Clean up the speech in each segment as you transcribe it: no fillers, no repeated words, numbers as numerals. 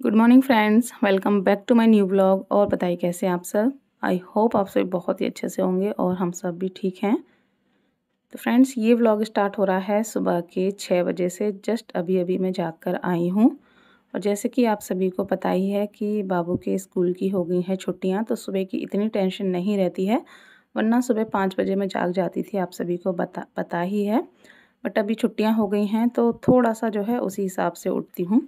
Good morning friends, welcome back to my new blog. और बताइए कैसे हैं आप सब। आई होप आप सब बहुत ही अच्छे से होंगे और हम सब भी ठीक हैं। तो फ्रेंड्स, ये व्लॉग स्टार्ट हो रहा है सुबह के 6 बजे से। जस्ट अभी अभी मैं जाग कर आई हूँ। और जैसे कि आप सभी को पता ही है कि बाबू के स्कूल की हो गई हैं छुट्टियाँ, तो सुबह की इतनी टेंशन नहीं रहती है, वरना सुबह 5 बजे मैं जाग जाती थी, आप सभी को पता ही है। बट अभी छुट्टियां हो गई हैं तो थोड़ा सा जो है उसी हिसाब से उठती हूँ।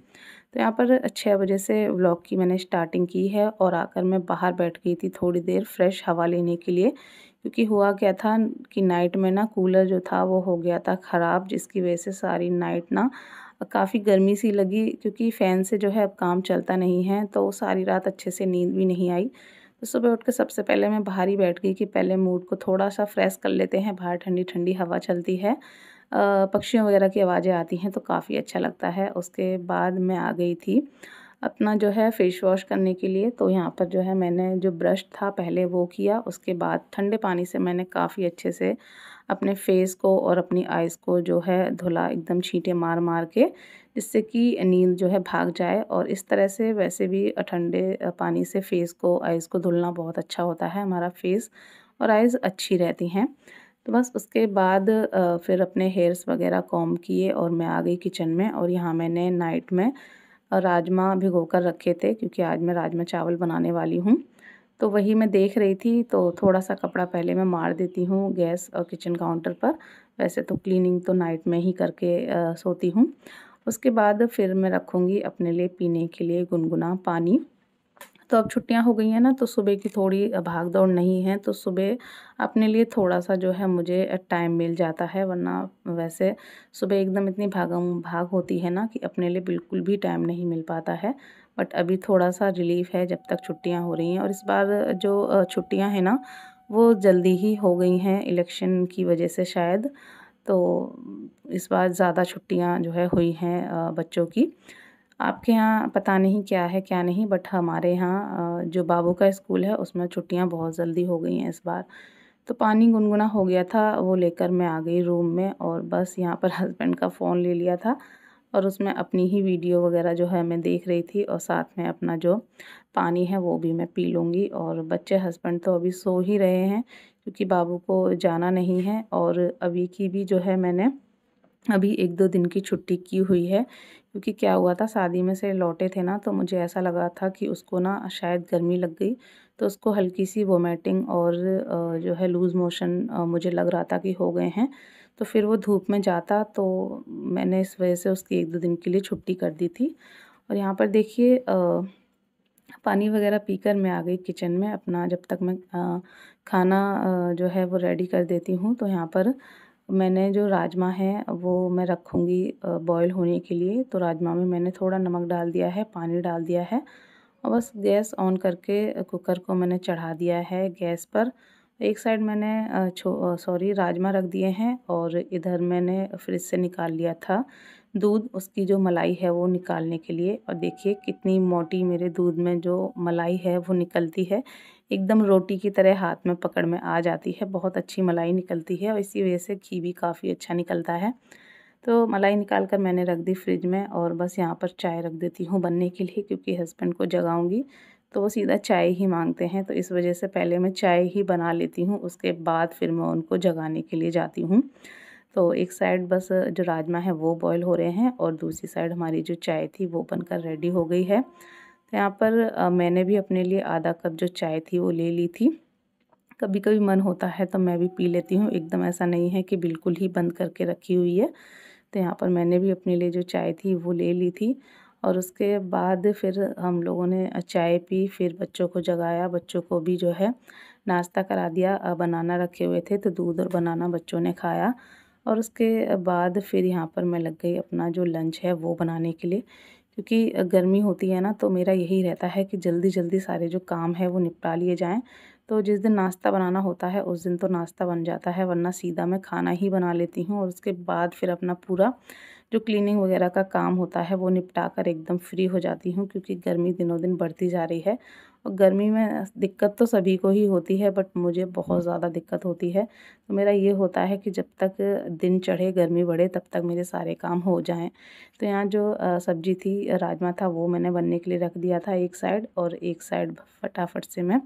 तो यहाँ पर 6 बजे से व्लॉग की मैंने स्टार्टिंग की है और आकर मैं बाहर बैठ गई थी थोड़ी देर फ्रेश हवा लेने के लिए। क्योंकि हुआ क्या था कि नाइट में ना कूलर जो था वो हो गया था ख़राब, जिसकी वजह से सारी नाइट ना काफ़ी गर्मी सी लगी। क्योंकि फ़ैन से जो है अब काम चलता नहीं है, तो सारी रात अच्छे से नींद भी नहीं आई। तो सुबह उठ के सबसे पहले मैं बाहर ही बैठ गई कि पहले मूड को थोड़ा सा फ्रेश कर लेते हैं। बाहर ठंडी ठंडी हवा चलती है, पक्षियों वगैरह की आवाज़ें आती हैं तो काफ़ी अच्छा लगता है। उसके बाद मैं आ गई थी अपना जो है फेस वॉश करने के लिए। तो यहाँ पर जो है मैंने जो ब्रश था पहले वो किया, उसके बाद ठंडे पानी से मैंने काफ़ी अच्छे से अपने फेस को और अपनी आइज़ को जो है धुला, एकदम छींटे मार मार के, जिससे कि नींद जो है भाग जाए। और इस तरह से वैसे भी ठंडे पानी से फेस को, आइज़ को धुलना बहुत अच्छा होता है, हमारा फेस और आइज़ अच्छी रहती हैं। तो बस उसके बाद फिर अपने हेयर्स वगैरह कॉम्ब किए और मैं आ गई किचन में। और यहाँ मैंने नाइट में राजमा भिगो कर रखे थे, क्योंकि आज मैं राजमा चावल बनाने वाली हूँ। तो वही मैं देख रही थी, तो थोड़ा सा कपड़ा पहले मैं मार देती हूँ गैस और किचन काउंटर पर। वैसे तो क्लीनिंग तो नाइट में ही करके सोती हूँ। उसके बाद फिर मैं रखूँगी अपने लिए पीने के लिए गुनगुना पानी। तो अब छुट्टियां हो गई हैं ना, तो सुबह की थोड़ी भाग दौड़ नहीं है, तो सुबह अपने लिए थोड़ा सा जो है मुझे टाइम मिल जाता है। वरना वैसे सुबह एकदम इतनी भागम भाग होती है ना कि अपने लिए बिल्कुल भी टाइम नहीं मिल पाता है। बट अभी थोड़ा सा रिलीफ है जब तक छुट्टियां हो रही हैं। और इस बार जो छुट्टियां हैं ना, वो जल्दी ही हो गई हैं इलेक्शन की वजह से शायद। तो इस बार ज़्यादा छुट्टियां जो है हुई हैं बच्चों की। आपके यहाँ पता नहीं क्या है क्या नहीं, बट हमारे यहाँ जो बाबू का स्कूल है उसमें छुट्टियां बहुत जल्दी हो गई हैं इस बार। तो पानी गुनगुना हो गया था, वो लेकर मैं आ गई रूम में और बस यहाँ पर हस्बैंड का फ़ोन ले लिया था और उसमें अपनी ही वीडियो वगैरह जो है मैं देख रही थी। और साथ में अपना जो पानी है वो भी मैं पी लूँगी। और बच्चे हस्बैंड तो अभी सो ही रहे हैं, क्योंकि बाबू को जाना नहीं है। और अभी की भी जो है मैंने अभी 1-2 दिन की छुट्टी की हुई है। क्योंकि क्या हुआ था, शादी में से लौटे थे ना, तो मुझे ऐसा लगा था कि उसको ना शायद गर्मी लग गई, तो उसको हल्की सी वोमिटिंग और जो है लूज़ मोशन मुझे लग रहा था कि हो गए हैं। तो फिर वो धूप में जाता, तो मैंने इस वजह से उसकी 1-2 दिन के लिए छुट्टी कर दी थी। और यहाँ पर देखिए पानी वगैरह पीकर मैं आ गई किचन में अपना। जब तक मैं खाना जो है वो रेडी कर देती हूँ। तो यहाँ पर मैंने जो राजमा है वो मैं रखूँगी बॉईल होने के लिए। तो राजमा में मैंने थोड़ा नमक डाल दिया है, पानी डाल दिया है और बस गैस ऑन करके कुकर को मैंने चढ़ा दिया है गैस पर। एक साइड मैंने राजमा रख दिए हैं और इधर मैंने फ्रिज से निकाल लिया था दूध, उसकी जो मलाई है वो निकालने के लिए। और देखिए कितनी मोटी मेरे दूध में जो मलाई है वो निकलती है, एकदम रोटी की तरह हाथ में पकड़ में आ जाती है। बहुत अच्छी मलाई निकलती है और इसी वजह से घी भी काफ़ी अच्छा निकलता है। तो मलाई निकाल कर मैंने रख दी फ्रिज में और बस यहाँ पर चाय रख देती हूँ बनने के लिए, क्योंकि हस्बैंड को जगाऊंगी तो वो सीधा चाय ही मांगते हैं। तो इस वजह से पहले मैं चाय ही बना लेती हूँ, उसके बाद फिर मैं उनको जगाने के लिए जाती हूँ। तो एक साइड बस जो राजमा है वो बॉईल हो रहे हैं और दूसरी साइड हमारी जो चाय थी वो बनकर रेडी हो गई है। तो यहाँ पर मैंने भी अपने लिए आधा कप जो चाय थी वो ले ली थी। कभी कभी मन होता है तो मैं भी पी लेती हूँ, एकदम ऐसा नहीं है कि बिल्कुल ही बंद करके रखी हुई है। तो यहाँ पर मैंने भी अपने लिए जो चाय थी वो ले ली थी। और उसके बाद फिर हम लोगों ने चाय पी, फिर बच्चों को जगाया, बच्चों को भी जो है नाश्ता करा दिया। बनाना रखे हुए थे तो दूध और बनाना बच्चों ने खाया। और उसके बाद फिर यहाँ पर मैं लग गई अपना जो लंच है वो बनाने के लिए, क्योंकि गर्मी होती है ना, तो मेरा यही रहता है कि जल्दी जल्दी सारे जो काम है वो निपटा लिए जाएँ। तो जिस दिन नाश्ता बनाना होता है उस दिन तो नाश्ता बन जाता है, वरना सीधा मैं खाना ही बना लेती हूँ और उसके बाद फिर अपना पूरा जो क्लीनिंग वगैरह का काम होता है वो निपटा कर एकदम फ्री हो जाती हूँ, क्योंकि गर्मी दिनों दिन बढ़ती जा रही है। और गर्मी में दिक्कत तो सभी को ही होती है, बट मुझे बहुत ज़्यादा दिक्कत होती है। तो मेरा ये होता है कि जब तक दिन चढ़े गर्मी बढ़े तब तक मेरे सारे काम हो जाएं। तो यहाँ जो सब्जी थी, राजमा था, वो मैंने बनने के लिए रख दिया था एक साइड, और एक साइड फटाफट से मैं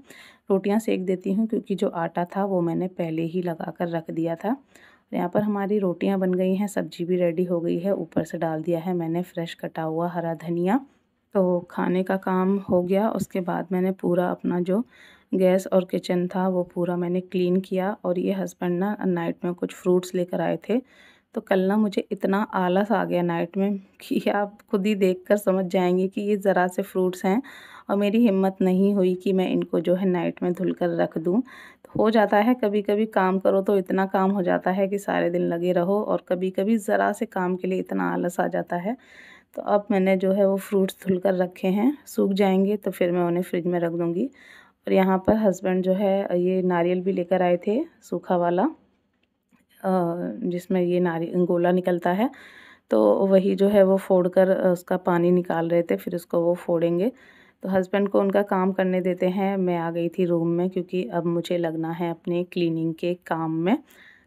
रोटियां सेक देती हूँ, क्योंकि जो आटा था वो मैंने पहले ही लगा कर रख दिया था। यहाँ पर हमारी रोटियां बन गई हैं, सब्जी भी रेडी हो गई है, ऊपर से डाल दिया है मैंने फ्रेश कटा हुआ हरा धनिया। तो खाने का काम हो गया। उसके बाद मैंने पूरा अपना जो गैस और किचन था वो पूरा मैंने क्लीन किया। और ये हस्बैंड ना नाइट में कुछ फ्रूट्स लेकर आए थे, तो कल ना मुझे इतना आलस आ गया नाइट में कि आप खुद ही देखकर समझ जाएंगे कि ये ज़रा से फ्रूट्स हैं, और मेरी हिम्मत नहीं हुई कि मैं इनको जो है नाइट में धुल कर रख दूँ। तो हो जाता है कभी कभी काम करो तो इतना काम हो जाता है कि सारे दिन लगे रहो, और कभी कभी ज़रा से काम के लिए इतना आलस आ जाता है। तो अब मैंने जो है वो फ्रूट्स धुल कर रखे हैं, सूख जाएंगे तो फिर मैं उन्हें फ्रिज में रख दूँगी। और यहाँ पर हस्बैंड जो है ये नारियल भी लेकर आए थे, सूखा वाला, जिसमें ये गोला निकलता है। तो वही जो है वो फोड़ कर उसका पानी निकाल रहे थे, फिर उसको वो फोड़ेंगे। तो हस्बैंड को उनका काम करने देते हैं। मैं आ गई थी रूम में, क्योंकि अब मुझे लगना है अपने क्लीनिंग के काम में।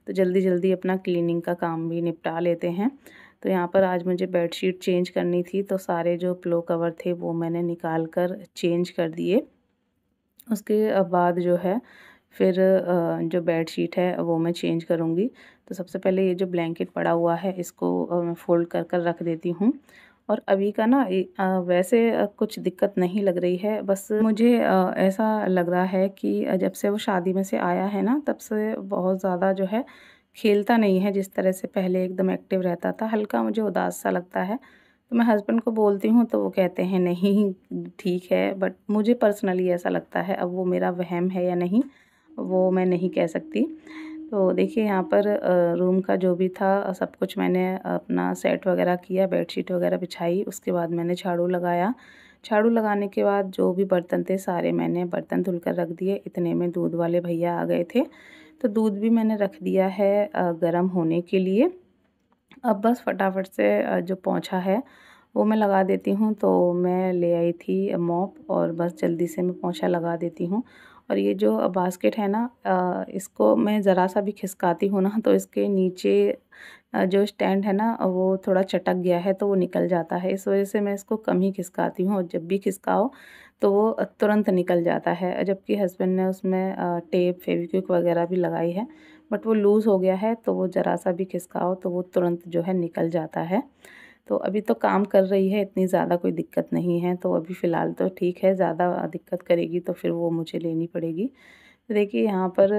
तो जल्दी जल्दी अपना क्लीनिंग का काम भी निपटा लेते हैं। तो यहाँ पर आज मुझे बेडशीट चेंज करनी थी, तो सारे जो पिलो कवर थे वो मैंने निकाल कर चेंज कर दिए। उसके बाद जो है फिर जो बेडशीट है वो मैं चेंज करूँगी। तो सबसे पहले ये जो ब्लैंकेट पड़ा हुआ है इसको मैं फ़ोल्ड कर कर रख देती हूँ। और अभी का ना वैसे कुछ दिक्कत नहीं लग रही है, बस मुझे ऐसा लग रहा है कि जब से वो शादी में से आया है ना, तब से बहुत ज़्यादा जो है खेलता नहीं है जिस तरह से पहले एकदम एक्टिव रहता था। हल्का मुझे उदास सा लगता है। तो मैं हस्बैंड को बोलती हूँ तो वो कहते हैं नहीं ठीक है, बट मुझे पर्सनली ऐसा लगता है। अब वो मेरा वहम है या नहीं वो मैं नहीं कह सकती। तो देखिए यहाँ पर रूम का जो भी था सब कुछ मैंने अपना सेट वगैरह किया, बेडशीट वगैरह बिछाई, उसके बाद मैंने झाड़ू लगाया। झाड़ू लगाने के बाद जो भी बर्तन थे सारे मैंने बर्तन धुल कर रख दिए। इतने में दूध वाले भैया आ गए थे, तो दूध भी मैंने रख दिया है गर्म होने के लिए। अब बस फटाफट से जो पोंछा है वो मैं लगा देती हूँ। तो मैं ले आई थी मॉप, और बस जल्दी से मैं पोंछा लगा देती हूँ। और ये जो बास्केट है ना, इसको मैं ज़रा सा भी खिसकाती हूँ ना तो इसके नीचे जो स्टैंड है ना वो थोड़ा चटक गया है, तो वो निकल जाता है। इस वजह से मैं इसको कम ही खिसकाती हूँ, और जब भी खिसकाओ तो वो तुरंत निकल जाता है। जबकि हस्बैंड ने उसमें टेप फेविक्विक वगैरह भी लगाई है, बट वो लूज़ हो गया है, तो वो ज़रा सा भी खिसकाओ तो वो तुरंत जो है निकल जाता है। तो अभी तो काम कर रही है, इतनी ज़्यादा कोई दिक्कत नहीं है, तो अभी फ़िलहाल तो ठीक है। ज़्यादा दिक्कत करेगी तो फिर वो मुझे लेनी पड़ेगी। तो देखिए यहाँ पर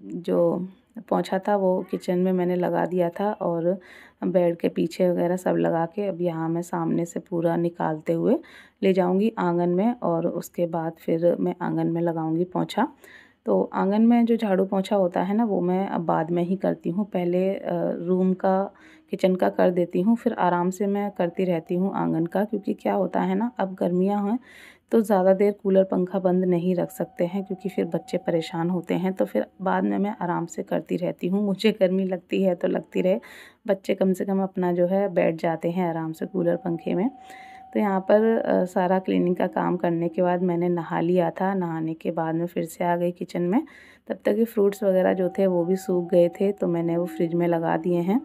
जो पोंछा था वो किचन में मैंने लगा दिया था, और बेड के पीछे वगैरह सब लगा के अब यहाँ मैं सामने से पूरा निकालते हुए ले जाऊँगी आंगन में, और उसके बाद फिर मैं आंगन में लगाऊँगी पोंछा। तो आंगन में जो झाड़ू पोंछा होता है ना वो मैं अब बाद में ही करती हूँ। पहले रूम का, किचन का कर देती हूँ, फिर आराम से मैं करती रहती हूँ आंगन का। क्योंकि क्या होता है ना, अब गर्मियाँ हैं तो ज़्यादा देर कूलर पंखा बंद नहीं रख सकते हैं, क्योंकि फिर बच्चे परेशान होते हैं। तो फिर बाद में मैं आराम से करती रहती हूँ। मुझे गर्मी लगती है तो लगती रहे, बच्चे कम से कम अपना जो है बैठ जाते हैं आराम से कूलर पंखे में। तो यहाँ पर सारा क्लीनिंग का काम करने के बाद मैंने नहा लिया था। नहाने के बाद मैं फिर से आ गई किचन में। तब तक ये फ्रूट्स वगैरह जो थे वो भी सूख गए थे, तो मैंने वो फ्रिज में लगा दिए हैं।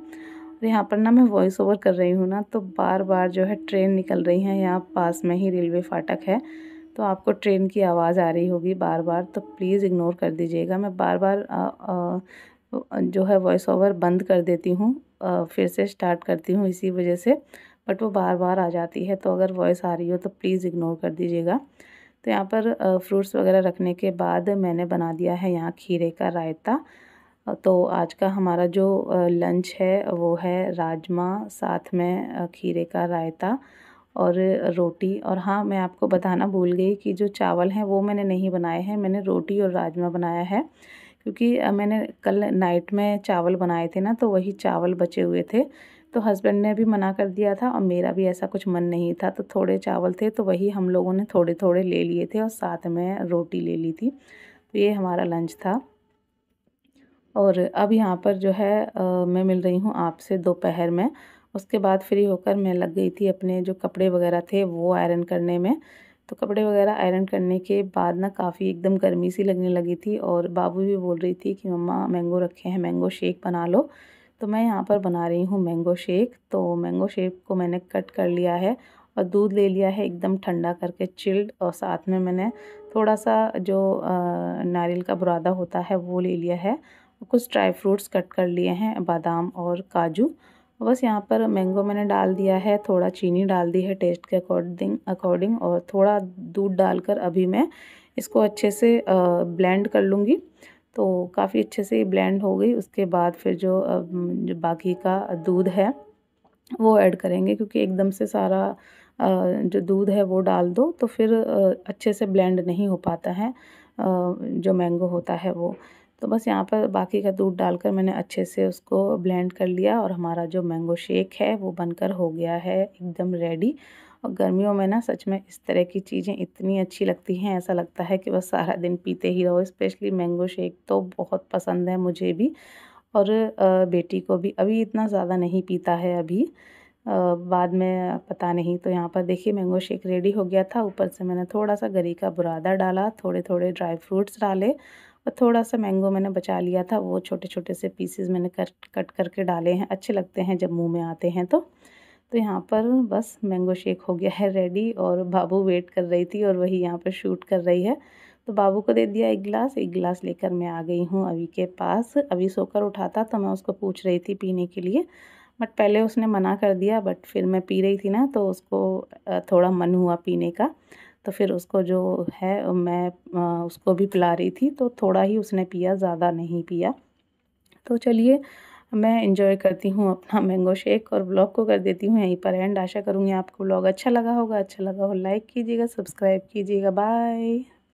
और यहाँ पर ना मैं वॉइस ओवर कर रही हूँ ना, तो बार बार जो है ट्रेन निकल रही हैं। यहाँ पास में ही रेलवे फाटक है, तो आपको ट्रेन की आवाज़ आ रही होगी बार बार, तो प्लीज़ इग्नोर कर दीजिएगा। मैं बार बार जो है वॉइस ओवर बंद कर देती हूँ, फिर से स्टार्ट करती हूँ इसी वजह से, बट वो बार बार आ जाती है। तो अगर वॉइस आ रही हो तो प्लीज़ इग्नोर कर दीजिएगा। तो यहाँ पर फ्रूट्स वगैरह रखने के बाद मैंने बना दिया है यहाँ खीरे का रायता। तो आज का हमारा जो लंच है वो है राजमा, साथ में खीरे का रायता और रोटी। और हाँ, मैं आपको बताना भूल गई कि जो चावल हैं वो मैंने नहीं बनाए हैं, मैंने रोटी और राजमा बनाया है। क्योंकि मैंने कल नाइट में चावल बनाए थे ना, तो वही चावल बचे हुए थे, तो हस्बैंड ने भी मना कर दिया था और मेरा भी ऐसा कुछ मन नहीं था, तो थोड़े चावल थे तो वही हम लोगों ने थोड़े थोड़े ले लिए थे और साथ में रोटी ले ली थी। तो ये हमारा लंच था। और अब यहाँ पर जो है मैं मिल रही हूँ आपसे दोपहर में। उसके बाद फ्री होकर मैं लग गई थी अपने जो कपड़े वगैरह थे वो आयरन करने में। तो कपड़े वगैरह आयरन करने के बाद ना काफ़ी एकदम गर्मी सी लगने लगी थी और बाबू भी बोल रही थी कि मम्मा मैंगो रखे हैं, मैंगो शेक बना लो। तो मैं यहाँ पर बना रही हूँ मैंगो शेक। तो मैंगो शेक को मैंने कट कर लिया है और दूध ले लिया है एकदम ठंडा करके चिल्ड, और साथ में मैंने थोड़ा सा जो नारियल का बुरादा होता है वो ले लिया है। कुछ ड्राई फ्रूट्स कट कर लिए हैं, बादाम और काजू। बस यहाँ पर मैंगो मैंने डाल दिया है, थोड़ा चीनी डाल दी है टेस्ट के अकॉर्डिंग और थोड़ा दूध डालकर अभी मैं इसको अच्छे से ब्लेंड कर लूँगी। तो काफ़ी अच्छे से ब्लेंड हो गई। उसके बाद फिर जो बाकी का दूध है वो ऐड करेंगे, क्योंकि एकदम से सारा जो दूध है वो डाल दो तो फिर अच्छे से ब्लेंड नहीं हो पाता है जो मैंगो होता है वो। तो बस यहाँ पर बाकी का दूध डालकर मैंने अच्छे से उसको ब्लेंड कर लिया और हमारा जो मैंगो शेक है वो बनकर हो गया है एकदम रेडी। और गर्मियों में ना सच में इस तरह की चीज़ें इतनी अच्छी लगती हैं, ऐसा लगता है कि बस सारा दिन पीते ही रहो। स्पेशली मैंगो शेक तो बहुत पसंद है मुझे भी, और बेटी को भी। अभी इतना ज़्यादा नहीं पीता है अभी, बाद में पता नहीं। तो यहाँ पर देखिए मैंगो शेक रेडी हो गया था। ऊपर से मैंने थोड़ा सा गरी का बुरादा डाला, थोड़े थोड़े ड्राई फ्रूट्स डाले और थोड़ा सा मैंगो मैंने बचा लिया था, वो छोटे छोटे से पीसेस मैंने कट करके डाले हैं। अच्छे लगते हैं जब मुंह में आते हैं तो यहाँ पर बस मैंगो शेक हो गया है रेडी। और बाबू वेट कर रही थी और वही यहाँ पर शूट कर रही है। तो बाबू को दे दिया एक गिलास लेकर मैं आ गई हूँ अभी के पास। अभी सोकर उठा था तो मैं उसको पूछ रही थी पीने के लिए, बट पहले उसने मना कर दिया। बट फिर मैं पी रही थी ना तो उसको थोड़ा मन हुआ पीने का, तो फिर उसको जो है मैं उसको भी पिला रही थी। तो थोड़ा ही उसने पिया, ज़्यादा नहीं पिया। तो चलिए मैं इंजॉय करती हूँ अपना मैंगो शेक और ब्लॉग को कर देती हूँ यहीं पर एंड। आशा करूँगी आपको ब्लॉग अच्छा लगा होगा। अच्छा लगा हो लाइक कीजिएगा, सब्सक्राइब कीजिएगा। बाय।